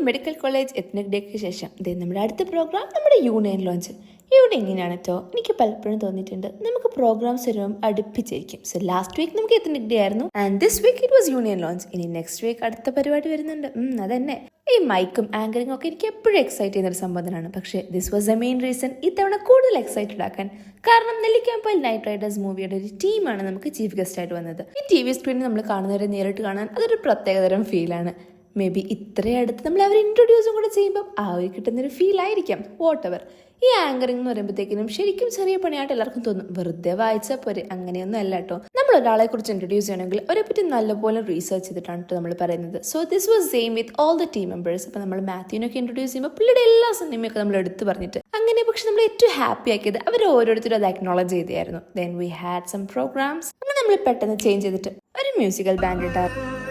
Medical college ethnic ഡേക്ക് ശേഷം നമ്മുടെ അടുത്ത പ്രോഗ്രാം നമ്മുടെ യൂണിയൻ ലോഞ്ച്. ഇവിടെ ഇങ്ങനെയാണ് കേട്ടോ. എനിക്ക് പലപ്പോഴും തോന്നിയിട്ടുണ്ട് നമുക്ക് പ്രോഗ്രാംസ് വരുമ്പം അടുപ്പിച്ചിരിക്കും. സോ ലാസ്റ്റ് വീക്ക് നമുക്ക് എത്നിക് ഡേ ആയിരുന്നു and this week it was union launch. ഇനി നെക്സ്റ്റ് വീക്ക് അടുത്ത പരിപാടി വരുന്നുണ്ട്. അതന്നെ ഈ മൈക്കും ആങ്കറിങ്ങും ഒക്കെ എനിക്ക് എപ്പോഴും എക്സൈറ്റ് ചെയ്യുന്ന ഒരു സംഭവമാണ്. പക്ഷേ this was the main reason ഇത്തവണ കൂടുതൽ എക്സൈറ്റഡ് ആക്കാൻ. കാരണം നെല്ലിക്കാമ്പയിൽ നൈറ്റ് റൈഡേഴ്സ് മൂവിയുടെ ഒരു ടീമാണ് നമുക്ക് ചീഫ് ഗസ്റ്റ് ആയിട്ട് വന്നത്. ഈ TV സ്ക്രീനിൽ നമ്മൾ കാണുന്നവരെ നേരിട്ട് കാണാൻ അതൊരു പ്രത്യേകതരം ഫീലാണ്. മേ ബി ഇത്രയും അടുത്ത് നമ്മൾ അവർ ഇൻട്രൊഡ്യൂസും കൂടെ ചെയ്യുമ്പോൾ ആ ഒരു കിട്ടുന്നൊരു ഫീൽ ആയിരിക്കാം. What ever. ഈ ആങ്കറിംഗ് എന്ന് പറയുമ്പോഴത്തേക്കിനും ശരിക്കും ചെറിയ പണിയായിട്ട് എല്ലാവർക്കും തോന്നും. വെറുതെ വായിച്ചാൽ പോരെ. അങ്ങനെയൊന്നും അല്ല കേട്ടോ. നമ്മൾ ഒരാളെ കുറിച്ച് ഇൻട്രൊഡ്യൂസ് ചെയ്യണമെങ്കിൽ അവരെ പറ്റി നല്ലപോലെ റീസർച്ച് ചെയ്തിട്ടാണ് കേട്ടോ നമ്മൾ പറയുന്നത്. So this was same with all the team members. അപ്പോൾ നമ്മൾ മാത്യുവിനൊക്കെ ഇൻട്രൊഡ്യൂസ് ചെയ്യുമ്പോൾ പുള്ളിയുടെ എല്ലാ സിനിമയൊക്കെ നമ്മൾ എടുത്ത് പറഞ്ഞിട്ട് അങ്ങനെ. പക്ഷെ നമ്മൾ ഏറ്റവും ഹാപ്പി ആക്കിയത് അവർ ഓരോരുത്തരും അത് അക്നോളജ് ചെയ്തായിരുന്നു. Then we had some programs. അങ്ങനെ നമ്മൾ പെട്ടെന്ന് ചേഞ്ച് ചെയ്തിട്ട് ഒരു മ്യൂസിക്കൽ ബാൻഡ് ഇട്ടായിരുന്നു.